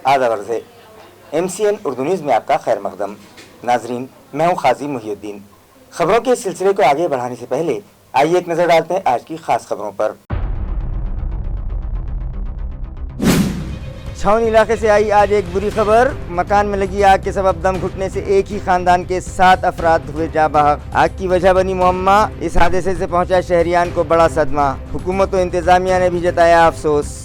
आदाब अर्ज़ है। MCN उर्दू न्यूज़ में आपका खैर मकदम। नाजरीन, मैं हूँ खाजी मुहिउद्दीन। खबरों के सिलसिले को आगे बढ़ाने से पहले आइए एक नज़र डालते हैं आज की खास खबरों पर। छावनी इलाके से आई आज एक बुरी खबर। मकान में लगी आग के सबब दम घुटने से एक ही खानदान के 7 अफराद हुए जाँ बहक। आग की वजह बनी मुअम्मा। इस हादसे से पहुंचा शहरियान को बड़ा सदमा। हुकूमत व इंतजामिया ने भी जताया अफसोस।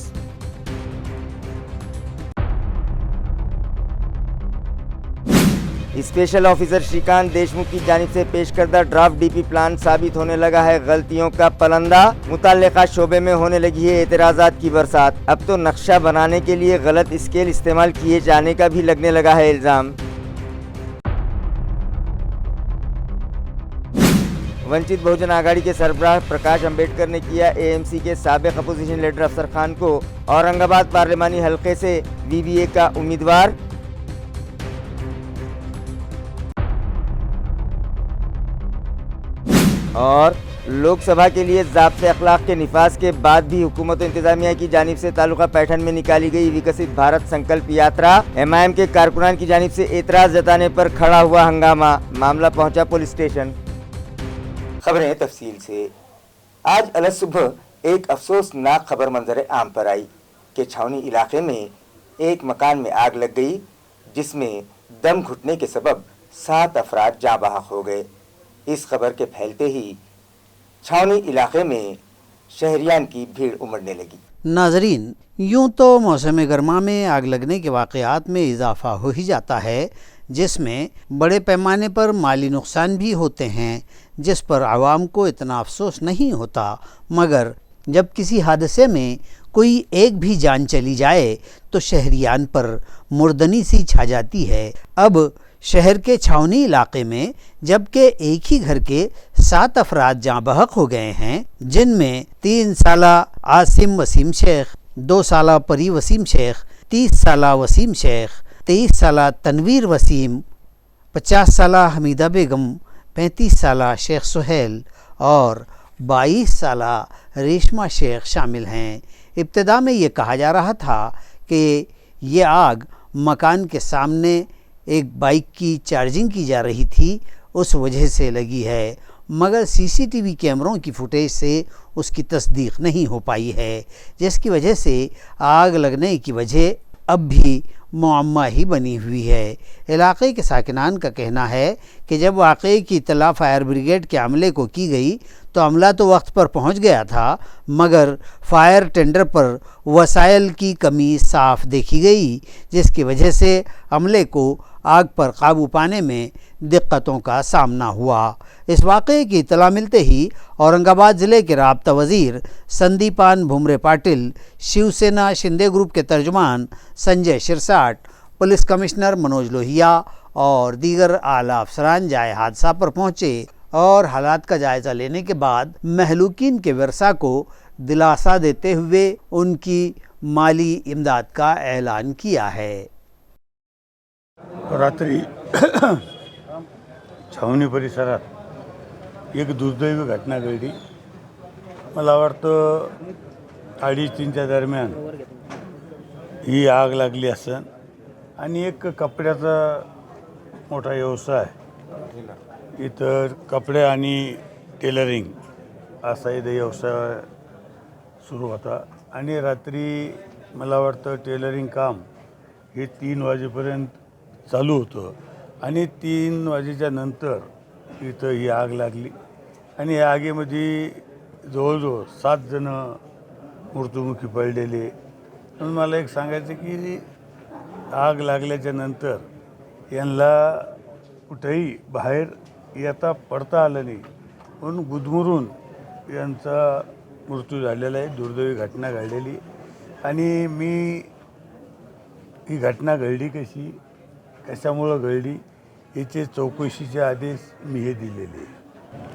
स्पेशल ऑफिसर श्रीकांत देशमुख की जानिब से पेश करदा ड्राफ्ट DP प्लान साबित होने लगा है गलतियों का पलंदा। मुतल्लिका शोबे में होने लगी है एतराज़ात की बरसात। अब तो नक्शा बनाने के लिए गलत स्केल इस्तेमाल किए जाने का भी लगने लगा है इल्ज़ाम। वंचित बहुजन आघाड़ी के सरबराह प्रकाश अम्बेडकर ने किया AMC के साबिक अपोजिशन लीडर अफसर खान को औरंगाबाद पार्लिमानी हलके से VVA का उम्मीदवार। और लोकसभा के लिए ज़ाब्ते अखलाक के निफाज के बाद भी हुकूमत इंतजामिया की जानिब से तालुका पैठन में निकाली गई विकसित भारत संकल्प यात्रा। MIM के कारकुनान की जानिब से एतराज़ जताने पर खड़ा हुआ हंगामा। मामला पहुंचा पुलिस स्टेशन। खबरें तफसील से। आज अलग सुबह एक अफसोसनाक खबर मंजर आम पर आई कि छावनी इलाके में एक मकान में आग लग गई, जिसमें दम घुटने के सबब 7 अफराद जाँ बहक हो गए। इस खबर के फैलते ही छावनी इलाके में शहरियान की भीड़ उमड़ने लगी। नाजरीन, यूं तो मौसम गर्मा में आग लगने के वाक़यात में इजाफा हो ही जाता है, जिसमें बड़े पैमाने पर माली नुकसान भी होते हैं, जिस पर आवाम को इतना अफसोस नहीं होता। मगर जब किसी हादसे में कोई एक भी जान चली जाए तो शहरियान पर मुर्दनी सी छा जाती है। अब शहर के छावनी इलाके में जबकि एक ही घर के 7 अफराद जाँ बहक हो गए हैं, जिनमें 3 साला आसिम वसीम शेख, 2 साला परी वसीम शेख, 30 साला वसीम शेख, 23 साला तनवीर वसीम, 50 साला हमीदा बेगम, 35 साला शेख सुहेल और 22 साला रेशमा शेख शामिल हैं। इब्तिदा में ये कहा जा रहा था कि ये आग मकान के सामने एक बाइक की चार्जिंग की जा रही थी, उस वजह से लगी है, मगर CCTV कैमरों की फुटेज से उसकी तस्दीक नहीं हो पाई है, जिसकी वजह से आग लगने की वजह अब भी मुअम्मा ही बनी हुई है। इलाके के साकिनान का कहना है कि जब वाक़े की इत्तला फायर ब्रिगेड के अमले को की गई तो अमला तो वक्त पर पहुंच गया था, मगर फायर टेंडर पर वसाइल की कमी साफ देखी गई, जिसकी वजह से अमले को आग पर काबू पाने में दिक्कतों का सामना हुआ। इस वाक़े की इत्तला मिलते ही औरंगाबाद ज़िले के राब्ता वज़ीर संदीपान भुमरे पाटिल, शिवसेना शिंदे ग्रुप के तर्जुमान संजय शिरसाट, पुलिस कमिश्नर मनोज लोहिया और दीगर आला अफसरान जाए हादसा पर पहुँचे और हालात का जायज़ा लेने के बाद महलूकीन के वर्सा को दिलासा देते हुए उनकी माली इमदाद का ऐलान किया है। रात्री छावणी परिसरात एक दुर्दैवी घटना घडली। मला वाटतं 2:30-3च्या दरम्यान ही आग लागली असेल आणि एक कपड्याचा मोठा व्यवसाय, इतर कपडे आणि टेलरिंग असा इथे व्यवसाय सुरू होता आणि रात्री मला वाटतं टेलरिंग काम हे 3 वाजेपर्यंत चालू होतं आणि 3 वाजेच्या नंतर इथं ही आग लागली आणि या आगीमध्ये जवळजवळ 7 जण मृत्युमुखी पडलेले। म्हणून मला एक सांगायचं की आग लागल्याच्या नंतर यांना कुठेही बाहेर येता पडता आलं नाही, म्हणून गुदमरून यांचा मृत्यू झालेला आहे। दुर्दैवी घटना घडलेली आणि मी ही घटना घडली कशी, कशामुळं घडली याचे चौकशीचे आदेश मी हे दिलेले।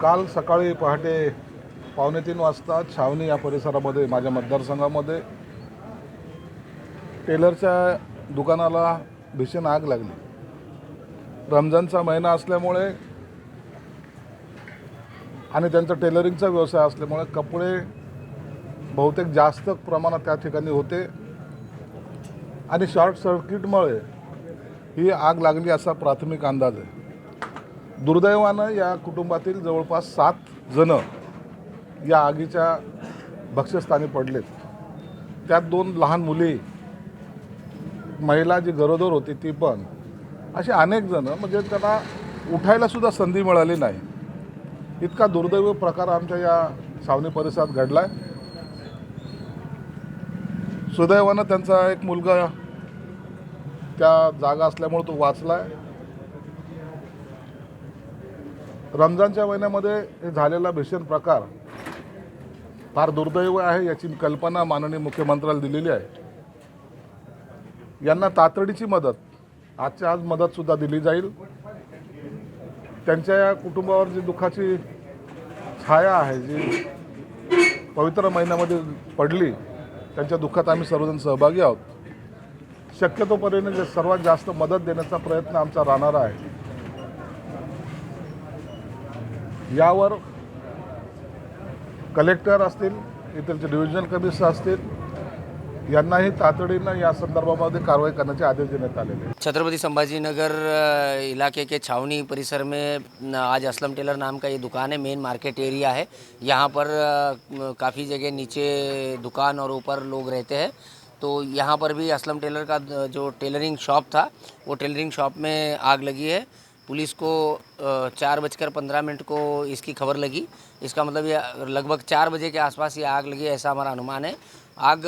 काल सकाळी पहाटे 2:45 वाजता छावणी या परिसरामध्ये माझ्या मतदारसंघामध्ये टेलरच्या दुकानाला भीषण आग लागली। रमजानचा महिना असल्यामुळे आणि त्यांचा टेलरिंगचा व्यवसाय असल्यामुळे कपडे बहुतेक जास्त प्रमाणात त्या ठिकाणी होते आणि शॉर्ट सर्किटमुळे ही आग लागली असा प्राथमिक अंदाज आहे. दुर्दैवानं या कुटुंबातील जवळपास 7 जण या आगीच्या भक्ष्यस्थानी पडलेत. त्यात 2 लहान मुली, महिला जी गरोदर होती ती पण, असे अनेक जण, म्हणजे त्यांना उठायला सुद्धा संधी मिळाली नाही. इतका दुर्दैवी प्रकार आमच्या या छावणी परिसरात घडला आहे. सुदैवानं त्यांचा एक मुलगा त्या जागा असल्यामुळे तो वाचला आहे. रमजानच्या महिन्यामध्ये हे झालेला भीषण प्रकार फार दुर्दैव आहे, याची कल्पना माननीय मुख्यमंत्र्याला दिलेली आहे. यांना तातडीची मदत, आजच्या आज मदतसुद्धा दिली जाईल. त्यांच्या या कुटुंबावर जी दुःखाची छाया आहे, जी पवित्र महिन्यामध्ये पडली, त्यांच्या दुःखात आम्ही सर्वजण सहभागी आहोत. शक्यतोपर्यंत सर्वात जास्त मदत देण्याचा प्रयत्न आमचा राहणार आहे. यावर कलेक्टर असतील, इथलचे डिव्हिजनल कमिशनर असतील, यांनाही तातडीनं या संदर्भामध्ये कारवाई करण्याचे आदेश देण्यात आलेले आहेत. छत्रपति संभाजीनगर इलाके के छावनी परिसर में आज असलम टेलर नाम का ये दुकान है, मेन मार्केट एरिया है। यहाँ पर काफ़ी जगह नीचे दुकान और ऊपर लोग रहते हैं। तो यहाँ पर भी असलम टेलर का जो टेलरिंग शॉप था, वो टेलरिंग शॉप में आग लगी है। पुलिस को 4:15 को इसकी खबर लगी। इसका मतलब ये लगभग 4 बजे के आसपास ये आग लगी, ऐसा हमारा अनुमान है। आग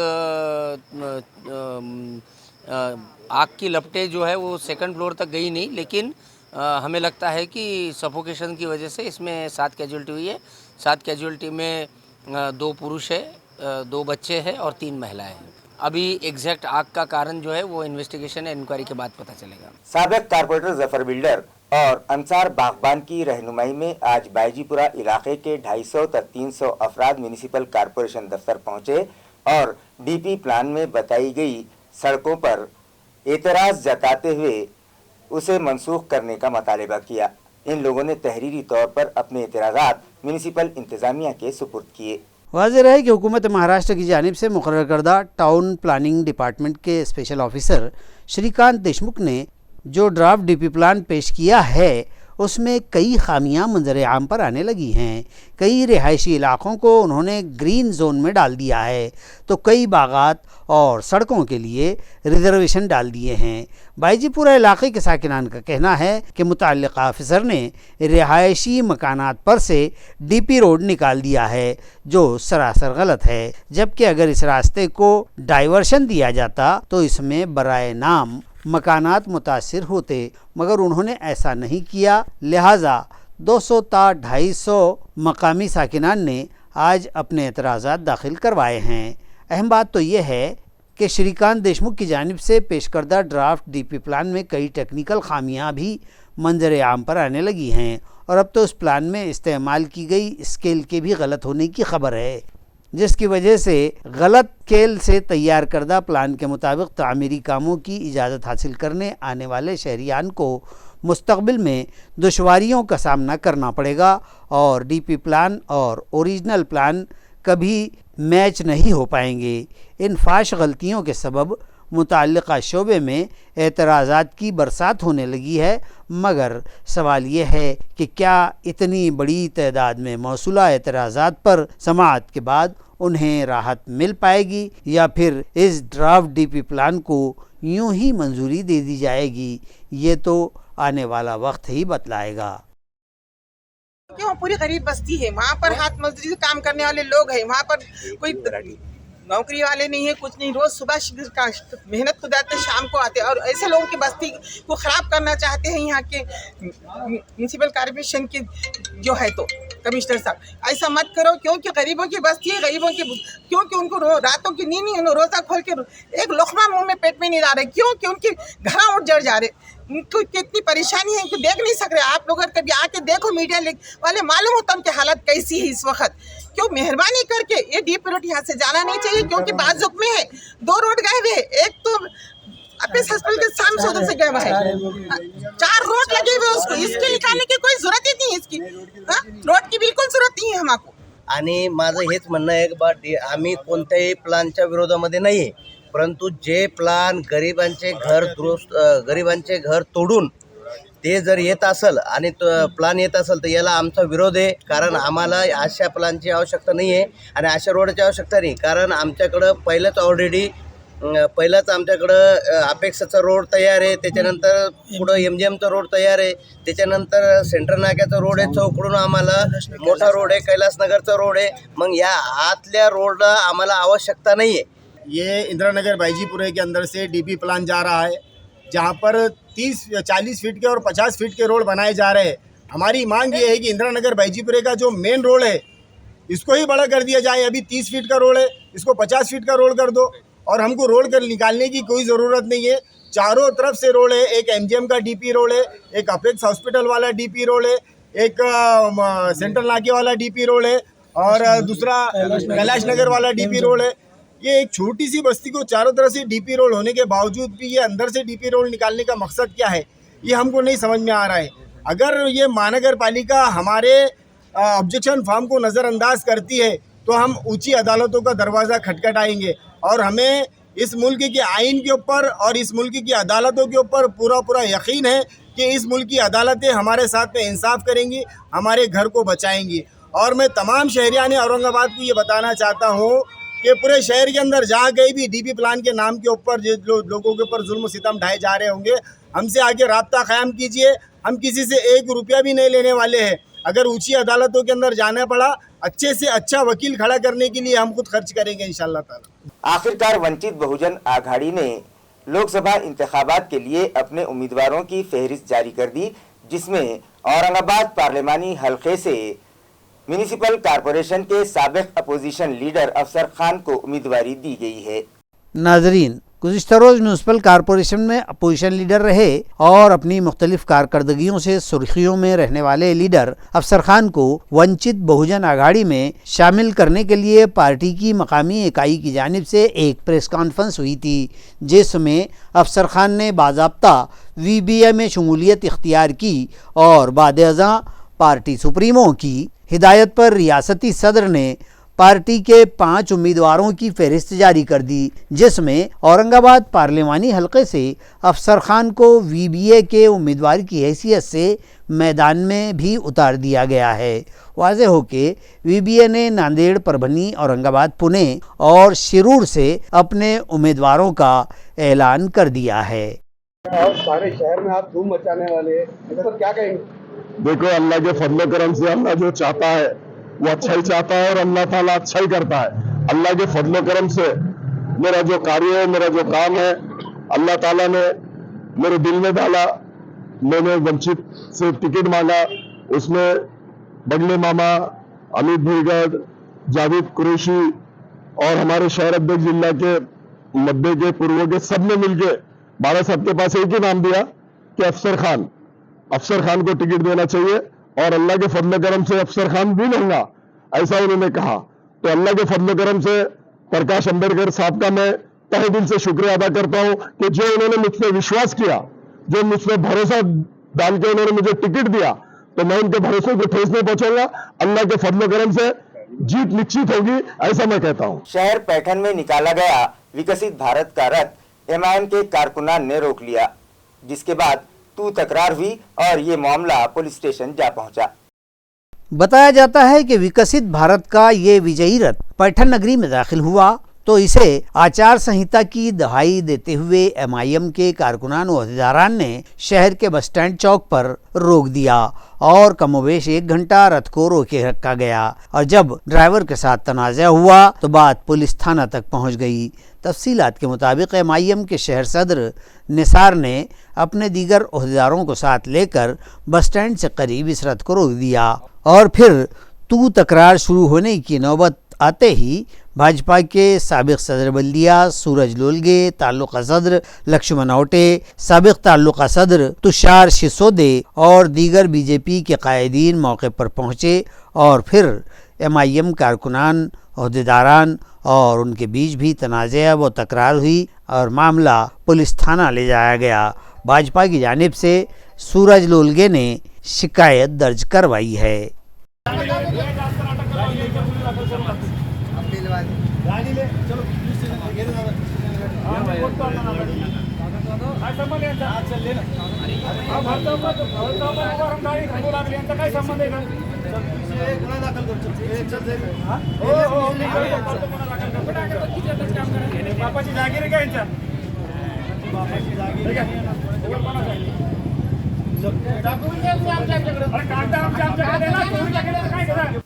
की लपटें जो है वो सेकंड फ्लोर तक गई नहीं, लेकिन हमें लगता है कि सफोकेशन की वजह से इसमें 7 कैजुअल्टी हुई है। 7 कैजुअल्टी में 2 पुरुष है, 2 बच्चे हैं और 3 महिलाएं हैं। अभी एग्जैक्ट आग का कारण जो है वो इन्वेस्टिगेशन इंक्वायरी के बाद पता चलेगा। साबिक कारपोरेटर जफर बिल्डर और अंसार बागबान की रहनुमाई में आज बायजीपुरा इलाके के 250 तक 300 अफराद म्यूनिसिपल कारपोरेशन दफ्तर पहुंचे और डीपी प्लान में बताई गई सड़कों पर एतराज़ जताते हुए उसे मनसूख करने का मुतालबा किया। इन लोगों ने तहरीरी तौर पर अपने एतराज़ात म्यूनिसिपल इंतज़ामिया के सुपुर्द किए। वाज़ेह है कि हुकूमत महाराष्ट्र की जानिब से मुकर्रर करदा टाउन प्लानिंग डिपार्टमेंट के स्पेशल ऑफिसर श्रीकांत देशमुख ने जो ड्राफ्ट डीपी प्लान पेश किया है उसमें कई खामियां मंजर आम पर आने लगी हैं। कई रिहायशी इलाक़ों को उन्होंने ग्रीन जोन में डाल दिया है, तो कई बागात और सड़कों के लिए रिजर्वेशन डाल दिए हैं। बायजीपुरा इलाके के साकिनान का कहना है कि मुतल्लिक़ा ऑफिसर ने रिहायशी मकानात पर से डीपी रोड निकाल दिया है, जो सरासर गलत है। जबकि अगर इस रास्ते को डाइवर्शन दिया जाता तो इसमें बराए नाम मकानात मुतासिर होते, मगर उन्होंने ऐसा नहीं किया। लिहाजा 200 ता 250 मकामी साकिनान ने आज अपने एतराज़ात दाखिल करवाए हैं। अहम बात तो यह है कि श्रीकांत देशमुख की जानिब से पेश करदा ड्राफ्ट डीपी प्लान में कई टेक्निकल खामियां भी मंजर आम पर आने लगी हैं और अब तो उस प्लान में इस्तेमाल की गई स्केल के भी गलत होने की खबर है, जिसकी वजह से गलत स्केल से तैयार करदा प्लान के मुताबिक तामीरी कामों की इजाज़त हासिल करने आने वाले शहरियान को मुस्तक़बिल में दुश्वारियों का सामना करना पड़ेगा और डीपी प्लान और ओरिजिनल प्लान कभी मैच नहीं हो पाएंगे। इन फाश गलतियों के सबब मुतल्लिक़ा शोबे में एतराज़ात की बरसात होने लगी है, मगर सवाल यह है कि क्या इतनी बड़ी तादाद में मौसूला एतराज़ात पर समाअत के बाद उन्हें राहत मिल पाएगी या फिर इस ड्राफ्ट डीपी प्लान को यूं ही मंजूरी दे दी जाएगी, ये तो आने वाला वक्त ही बतलाएगा। क्यों पूरी गरीब बस्ती है, वहाँ पर हाथ मजदूरी काम करने वाले लोग हैं, वहाँ पर कोई नौकरी वाले नहीं है, कुछ नहीं। रोज सुबह का मेहनत को जाते शाम को आते, और ऐसे लोगों की बस्ती को ख़राब करना चाहते हैं यहाँ के म्यूनसिपल कॉर्पोरेशन के जो है तो कमिश्नर साहब। ऐसा मत करो, क्योंकि गरीबों की बस्ती है, गरीबों की, क्योंकि उनको रातों की नींद नहीं, रोज़ा खोल के एक लोकमा मुँह में पेट में नहीं ला रहे, क्योंकि उनके घर उठ जड़ जा रहे, उनको कितनी परेशानी है, इनको देख नहीं सक रहे। आप लोग कभी आके देखो, मीडिया वाले, मालूम होता उनकी हालत कैसी है इस वक्त। क्यों मेहरबानी करके ये डीप रोड यहाँ से जाना नहीं चाहिए, क्योंकि बाजुक में है, 2 रोड गए हुए, एक तो अपेक्स हॉस्पिटल के सामने से उधर से गए हुआ है, 4 रोड लगे हुए, उसको इसके निकालने की कोई जरूरत ही नहीं है, इसकी रोड की बिलकुल जरूरत नहीं है हमको। आणि माझं हेच म्हणणं आहे की आम्ही कोणत्याही प्लानच्या विरोधामध्ये नाही आहे, परंतु जे प्लान गरिबांचे घर तोडून ते जर येत असेल आणि प्लान येत असेल तर याला आमचा विरोध आहे. कारण आम्हाला अशा प्लानची आवश्यकता नाही आहे आणि अशा रोडची आवश्यकता नाही. कारण आमच्याकडं पहिलंच आमच्याकडं अपेक्षाचा रोड तयार आहे, त्याच्यानंतर पुढं MGMचा रोड तयार आहे, त्याच्यानंतर सेंट्रल नाक्याचा रोड आहे, चौकडून आम्हाला मोठा रोड आहे, कैलासनगरचा रोड आहे. मग या आतल्या रोडला आम्हाला आवश्यकता नहीं है. ये इंदिरा नगर बाईजीपुरे के अंदर से DP प्लान जा रहा है, जहाँ पर 30-40 फीट के और 50 फीट के रोड बनाए जा रहे हैं. हमारी मांग ये है कि इंदिरा नगर बाईजीपुरे का जो मेन रोड है इसको ही बड़ा कर दिया जाए. अभी 30 फीट का रोड है, इसको 50 फीट का रोड कर दो. और हमको रोड कर निकालने की कोई ज़रूरत नहीं है. चारों तरफ से रोड है. एक MGM का DP रोड है, एक अपेक्स हॉस्पिटल वाला DP रोड है, एक सेंट्रल नाके वाला DP रोड है और दूसरा कैलाश नगर वाला DP रोड है. ये एक छोटी सी बस्ती को चारों तरफ से DP रोड होने के बावजूद भी ये अंदर से DP रोड निकालने का मकसद क्या है, ये हमको नहीं समझ में आ रहा है. अगर ये महानगर पालिका हमारे ऑब्जेक्शन फॉर्म को नज़रअंदाज करती है तो हम ऊंची अदालतों का दरवाज़ा खटखटाएंगे. और हमें इस मुल्क के आइन के ऊपर और इस मुल्क की अदालतों के ऊपर पूरा यकीन है कि इस मुल्क की अदालतें हमारे साथ में इंसाफ करेंगी, हमारे घर को बचाएंगी. और मैं तमाम शहरियान औरंगाबाद को ये बताना चाहता हूँ कि पूरे शहर के अंदर जहाँ कहीं भी DP प्लान के नाम के ऊपर जो लोगों के ऊपर जुल्म सितम ढाए जा रहे होंगे, हमसे आगे राब्ता क़ायम कीजिए. हम किसी से 1 रुपया भी नहीं लेने वाले हैं. अगर ऊंची अदालतों के अंदर जाना पड़ा, अच्छे से अच्छा वकील खड़ा करने के लिए हम खुद खर्च करेंगे इंशाअल्लाह ताला. आखिरकार वंचित बहुजन आघाड़ी ने लोकसभा इंतखाबात के लिए अपने उम्मीदवारों की फहरिस्त जारी कर दी, जिसमें औरंगाबाद पार्लिमानी हलके से म्यूनिसिपल कॉरपोरेशन के साबिक अपोजिशन लीडर अफसर खान को उम्मीदवारी दी गई है. नाजरीन, गुज़िश्ता रोज़ म्यूनसिपल कॉरपोरेशन में अपोजिशन लीडर रहे और अपनी मुख्तलिफ कारकर्दगियों से सुर्खियों में रहने वाले लीडर अफसर खान को वंचित बहुजन आघाड़ी में शामिल करने के लिए पार्टी की मकामी इकाई की जानिब से एक प्रेस कॉन्फ्रेंस हुई थी, जिसमें अफसर खान ने बाज़ाब्ता VBA में शमूलियत इख्तियार की और बाद-ए-अज़ां पार्टी सुप्रीमो की हिदायत पर रियासती सदर ने पार्टी के 5 उम्मीदवारों की फहरिस्त जारी कर दी, जिसमें औरंगाबाद पार्लिमानी हलके से अफसर खान को VBA के उम्मीदवार की हैसियत से मैदान में भी उतार दिया गया है. वाज़े हो कि VBA ने नांदेड़, परभनी, औरंगाबाद, पुणे और शिरूर से अपने उम्मीदवारों का ऐलान कर दिया है. और सारे शहर में आप धूम मचाने वाले हैं, तो क्या कहेंगे? देखो, अल्लाह के फजल करम से अल्लाह जो चाहता है वो अच्छा ही चाहता है और अल्लाह ताला अच्छा ही करता है. अल्लाह के फजल करम से मेरा जो कार्य है, मेरा जो काम है, अल्लाह ताला ने मेरे दिल में डाला. मैंने वंचित से टिकट मांगा, उसमें बगले मामा, अमित भुईगढ़, जावेद कुरैशी और हमारे शहर अध्यक्ष जिला के मध्य के पूर्व के सब ने मिलके 12 साहब के पास एक ही नाम दिया कि अफसर खान को टिकट देना चाहिए और अल्लाह के फजल करम से अफसर खान भी लूंगा, ऐसा उन्होंने कहा. तो अल्लाह के फजल करम से प्रकाश अंबेडकर साहब का मैं तहे दिल से शुक्रिया अदा करता हूं कि जो उन्होंने मुझ पर विश्वास किया, जो मुझ पर भरोसा डाल के उन्होंने मुझे टिकट दिया, तो मैं उनके भरोसे को ठेस नहीं पहुंचाऊंगा. अल्लाह के फजल करम से जीत निश्चित होगी, ऐसा मैं कहता हूं. शहर पैठन में निकाला गया विकसित भारत का रथ MIM के कारकुनान ने रोक लिया, जिसके बाद तू तकरार हुई और ये मामला पुलिस स्टेशन जा पहुंचा. बताया जाता है कि विकसित भारत का ये विजयी रथ पैठन नगरी में दाखिल हुआ तो इसे आचार संहिता की दहाई देते हुए MIM के कारकुनान व अहदेदारान ने शहर के बस स्टैंड चौक पर रोक दिया और कमोबेश 1 घंटा रथ को रोके रखा गया. और जब ड्राइवर के साथ तनाज़ा हुआ तो बात पुलिस थाना तक पहुंच गई. तफसीलात के मुताबिक MIM के शहर सदर निसार ने अपने दीगर अहदेदारों को साथ लेकर बस स्टैंड से करीब इस रथ को रोक दिया और फिर तू तकरार शुरू होने की नौबत आते ही भाजपा के साबिक सदर बल्दिया सूरज लोलगे, ताल्लुका सदर लक्ष्मण औटे, साबिक ताल्लुका सदर तुषार सिसोदे और दीगर BJP के कायदीन मौके पर पहुंचे और फिर MIM कारकुनान, अहदेदारान और उनके बीच भी तनाज़ा व तकरार हुई और मामला पुलिस थाना ले जाया गया. भाजपा की जानिब से सूरज लोलगे ने शिकायत दर्ज करवाई है.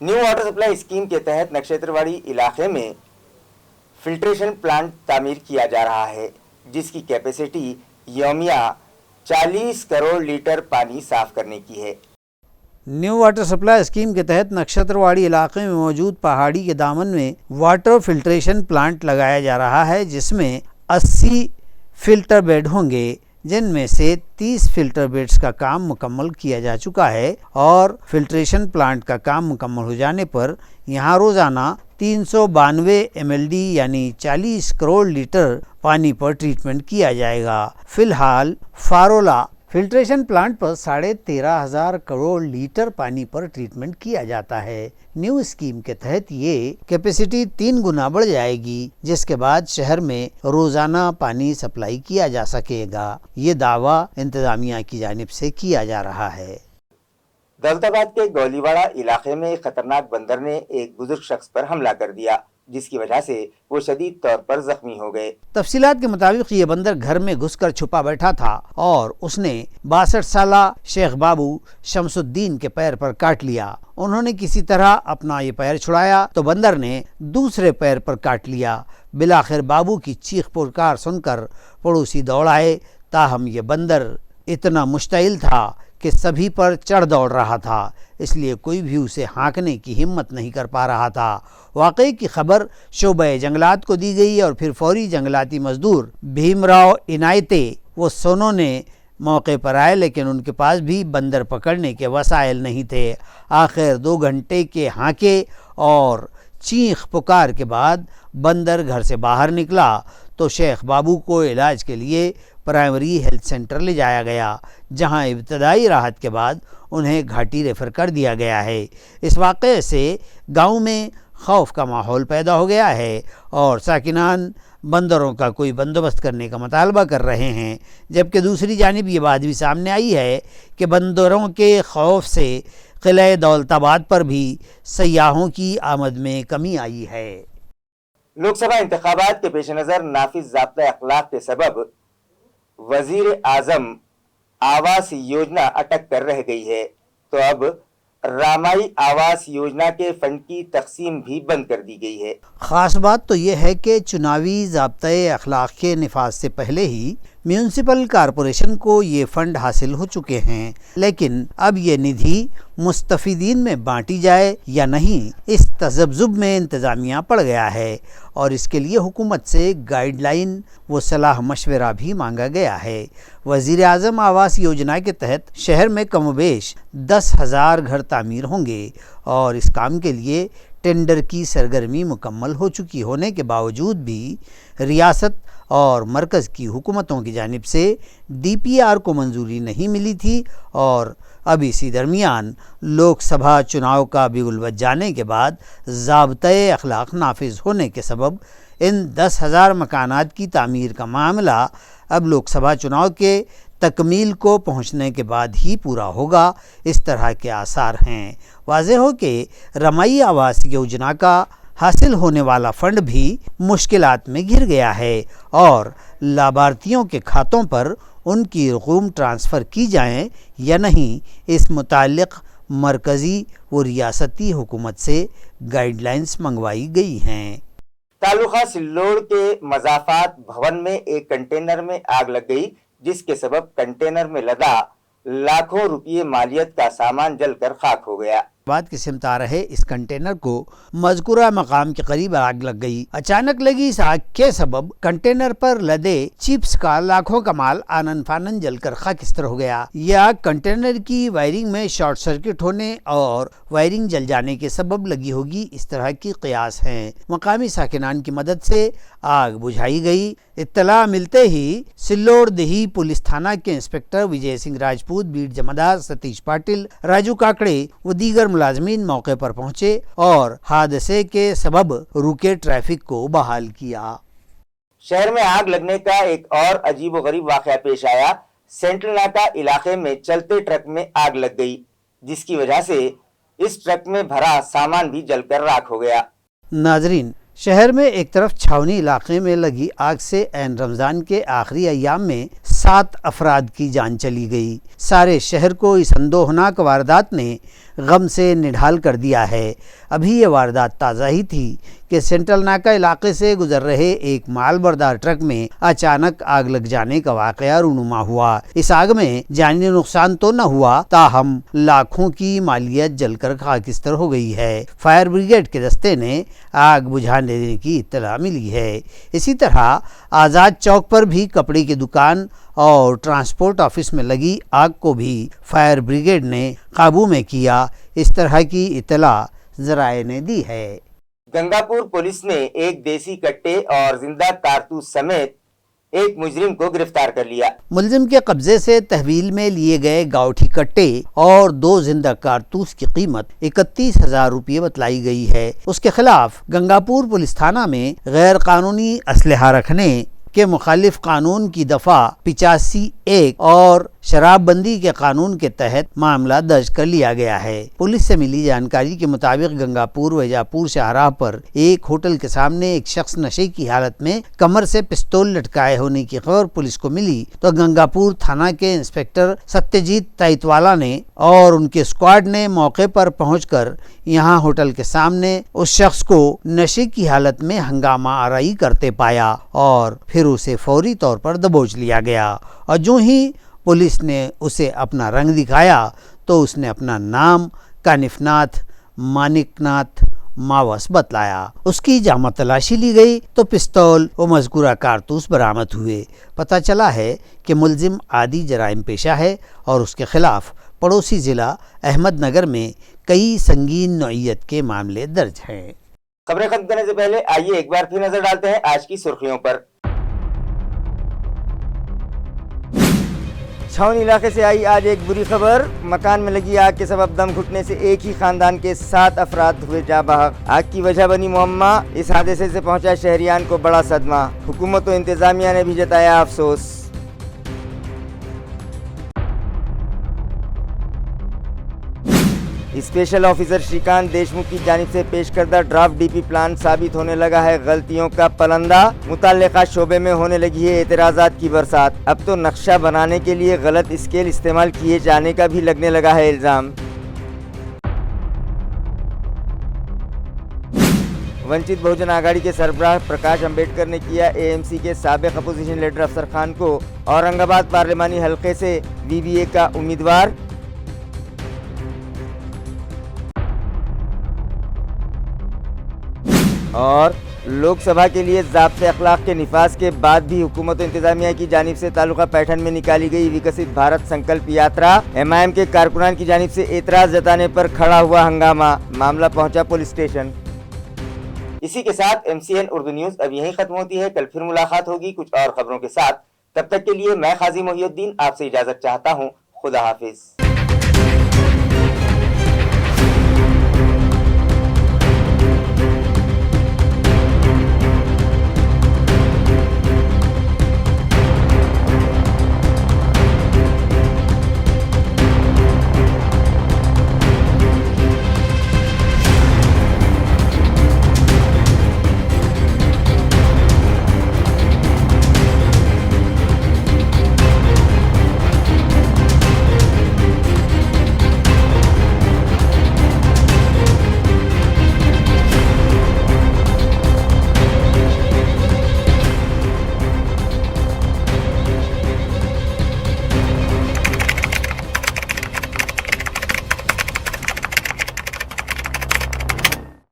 न्यू वाटर सप्लाई स्कीम के तहत नक्षत्रवाड़ी इलाके में फिल्ट्रेशन प्लांट तामीर किया जा रहा है, जिसकी कैपेसिटी यौमिया 40 करोड़ लीटर पानी साफ करने की है। न्यू वाटर सप्लाई स्कीम के तहत नक्षत्रवाड़ी इलाके में मौजूद पहाड़ी के दामन में वाटर फिल्ट्रेशन प्लांट लगाया जा रहा है, जिसमें 80 फिल्टर बेड होंगे, जिनमें से 30 फिल्टर बेड्स का काम मुकम्मल किया जा चुका है और फिल्ट्रेशन प्लांट का काम मुकम्मल हो जाने पर यहाँ रोज़ाना 392 MLD यानी 40 करोड़ लीटर पानी पर ट्रीटमेंट किया जाएगा। फिलहाल फारोला फिल्ट्रेशन प्लांट पर 13,500 करोड़ लीटर पानी पर ट्रीटमेंट किया जाता है। न्यू स्कीम के तहत ये कैपेसिटी 3 गुना बढ़ जाएगी, जिसके बाद शहर में रोजाना पानी सप्लाई किया जा सकेगा। ये दावा इंतजामिया की जानिब से किया जा रहा है। दौलताबाद के गौलीवाड़ा इलाके में खतरनाक बंदर ने एक बुजुर्ग शख्स पर हमला कर दिया, जिसकी वजह से वो शदीद तौर पर जख्मी हो गए। तफसीलात के मुताबिक ये बंदर घर में घुसकर छुपा बैठा था और उसने 62 साला शेख बाबू शमसुद्दीन के पैर पर काट लिया। उन्होंने किसी तरह अपना ये पैर छुड़ाया तो बंदर ने दूसरे पैर पर काट लिया। बिलाखिर बाबू की चीख पुकार सुनकर पड़ोसी दौड़ आए, ताहम ये बंदर इतना मुश्तइल था कि सभी पर चढ़ दौड़ रहा था, इसलिए कोई भी उसे हाँकने की हिम्मत नहीं कर पा रहा था। वाक़ई की खबर शोबे जंगलात को दी गई और फिर फौरी जंगलाती मजदूर भीमराव इनायते वो सोनो ने मौके पर आए, लेकिन उनके पास भी बंदर पकड़ने के वसाइल नहीं थे। आखिर 2 घंटे के हाँके और चीख पुकार के बाद बंदर घर से बाहर निकला तो शेख बाबू को इलाज के लिए प्राइमरी हेल्थ सेंटर ले जाया गया, जहां इब्तदाई राहत के बाद उन्हें घाटी रेफर कर दिया गया है। इस वाक़े से गांव में खौफ का माहौल पैदा हो गया है और साकिनान बंदरों का कोई बंदोबस्त करने का मुतालबा कर रहे हैं, जबकि दूसरी जानिब ये बात भी सामने आई है कि बंदरों के खौफ से किले दौलताबाद पर भी सयाहों की आमद में कमी आई है। लोकसभा इंतखाबात के पेश नज़र नाफिज ज़ाब्ता अखलाक के सबब वजीर आजम आवास योजना अटक कर रह गई है, तो अब रामाई आवास योजना के फंड की तकसीम भी बंद कर दी गई है। ख़ास बात तो यह है कि चुनावी ज़ाब्ते अखलाक के निफाज से पहले ही म्यूनसिपल कॉरपोरेशन को ये फंड हासिल हो चुके हैं, लेकिन अब ये निधि मुस्तफ़ीदीन में बांटी जाए या नहीं, इस तज़ब्ज़ुब में इंतज़ामिया पड़ गया है और इसके लिए हुकूमत से गाइडलाइन व सलाह मशवरा भी मांगा गया है। वज़ीर आज़म आवास योजना के तहत शहर में कमोबेश 10,000 घर तामीर होंगे और इस काम के लिए टेंडर की सरगर्मी मुकम्मल हो चुकी होने के बावजूद भी रियासत और मरकज़ की हुकूमतों की जानिब से DPR को मंजूरी नहीं मिली थी और अब इसी दरमियान लोकसभा चुनाव का बिगुल बज जाने के बाद ज़ाब्ते अखलाक नाफिज होने के सबब इन 10,000 मकानात की तामीर का मामला अब लोकसभा चुनाव के तकमील को पहुंचने के बाद ही पूरा होगा, इस तरह के आसार हैं। वाज़ेह हो कि रमाई आवास योजना का हासिल होने वाला फंड भी मुश्किलात में घिर गया है और लाभार्थियों के खातों पर उनकी रकूम ट्रांसफ़र की जाएं या नहीं, इस मुताल्लिक़ मरकज़ी व रियासती हुकूमत से गाइडलाइंस मंगवाई गई हैं। तालुका सिल्लोड़ के मज़ाफ़ात भवन में एक कंटेनर में आग लग गई, जिसके सबब कंटेनर में लदा लाखों रुपये मालियत का सामान जलकर खाक हो गया। बाद की सिमत आ रहे इस कंटेनर को मज़कूरा मकाम के करीब आग लग गई। अचानक लगी इस आग के सबब कंटेनर पर लदे चिप्स का लाखों का माल आनन फानन जलकर खाकिस्तर हो गया। यह आग कंटेनर की वायरिंग में शॉर्ट सर्किट होने और वायरिंग जल जाने के सबब लगी होगी, इस तरह की क़ियास हैं। मकामी साकिनान की मदद से आग बुझाई गई। इत्तला मिलते ही सिल्लोड़ देही पुलिस थाना के इंस्पेक्टर विजय सिंह राजपूत, बीट जमादार सतीश पाटिल, राजू काकड़े व दीगर मुलाजमीन मौके पर पहुंचे और हादसे के सबब रुके ट्रैफिक को बहाल किया। शहर में आग लगने का एक और अजीबोगरीब वाकया पेश आया। सेंट्रल नाका इलाके में चलते ट्रक में आग लग गई, जिसकी वजह से इस ट्रक में भरा सामान भी जलकर राख हो गया। नाजरीन, शहर में एक तरफ छावनी इलाके में लगी आग से ऐन रमज़ान के आखिरी अय्याम में 7 अफराद की जान चली गई। सारे शहर को इस अंदोहनाक वारदात ने गम से निढाल कर दिया है। अभी ये वारदात ताज़ा ही थी कि सेंट्रल नाका इलाके से गुजर रहे एक माल बरदार ट्रक में अचानक आग लग जाने का वाक़या रूनुमा हुआ। इस आग में जानी नुकसान तो न हुआ, ताहम लाखों की मालियत जलकर खाकिस्तर हो गई है। फायर ब्रिगेड के दस्ते ने आग बुझाने की इत्तला मिली है। इसी तरह आज़ाद चौक पर भी कपड़े की दुकान और ट्रांसपोर्ट ऑफिस में लगी आग को भी फायर ब्रिगेड ने काबू में किया। इस तरह की इत्तला ज़राए ने दी है। गंगापुर पुलिस ने एक देसी कट्टे और जिंदा कारतूस समेत एक मुजरिम को गिरफ्तार कर लिया। मुलजिम के कब्जे से तहवील में लिए गए गावठी कट्टे और 2 जिंदा कारतूस की कीमत 31,000 रुपये बतलाई गई है। उसके खिलाफ गंगापुर पुलिस थाना में गैर कानूनी असलहा रखने के मुखालिफ कानून की दफा 85(1) और शराबबंदी के कानून के तहत मामला दर्ज कर लिया गया है। पुलिस से मिली जानकारी के मुताबिक गंगापुर वैजापुर शाहराह पर एक होटल के सामने एक शख्स नशे की हालत में कमर से पिस्तौल लटकाए होने की खबर पुलिस को मिली तो गंगापुर थाना के इंस्पेक्टर सत्यजीत ताइतवाला ने और उनके स्क्वाड ने मौके पर पहुंचकर यहां होटल के सामने उस शख्स को नशे की हालत में हंगामा आराई करते पाया और फिर उसे फौरी तौर पर दबोच लिया गया। और जो ही पुलिस ने उसे अपना रंग दिखाया तो उसने अपना नाम कानिफनाथ मानिकनाथ मावस बतलाया। उसकी जामा तलाशी ली गई तो पिस्तौल व मज़कूरा कारतूस बरामद हुए। पता चला है कि मुलजिम आदि जराइम पेशा है और उसके खिलाफ पड़ोसी ज़िला अहमदनगर में कई संगीन नौइयत के मामले दर्ज हैं। खबरें खत्म करने से पहले आइए एक बार फिर नजर डालते हैं आज की सुर्खियों पर। छावनी इलाके से आई आज एक बुरी खबर। मकान में लगी आग के सबब दम घुटने से एक ही खानदान के 7 अफराद हुए जाँ बहक। आग की वजह बनी मुअम्मा। इस हादसे से पहुंचा शहरियान को बड़ा सदमा। हुकूमत और इंतजामिया ने भी जताया अफसोस। स्पेशल ऑफिसर श्रीकांत देशमुख की जानिब से पेश करदा ड्राफ्ट डीपी प्लान साबित होने लगा है गलतियों का पलंदा। मुतल्लिका शोबे में होने लगी है एतराज़ात की बरसात। अब तो नक्शा बनाने के लिए गलत स्केल इस्तेमाल किए जाने का भी लगने लगा है इल्ज़ाम। वंचित बहुजन आघाड़ी के सरबराह प्रकाश अंबेडकर ने किया एएमसी के साबिक अपोजिशन लीडर अफसर खान को औरंगाबाद पार्लिमानी हलके से वीवीए का उम्मीदवार। और लोकसभा के लिए ज़ाब्ते अखलाक के निफाज के बाद भी हुकूमत और इंतजामिया की जानिब से तालुका पैठन में निकाली गई विकसित भारत संकल्प यात्रा। एमआईएम के कारकुनान की जानिब से एतराज़ जताने पर खड़ा हुआ हंगामा। मामला पहुंचा पुलिस स्टेशन। इसी के साथ MCN उर्दू न्यूज़ अब यहीं ख़त्म होती है। कल फिर मुलाकात होगी कुछ और खबरों के साथ। तब तक के लिए मैं काजी मोहिउद्दीन आपसे इजाज़त चाहता हूँ। खुदा हाफिज।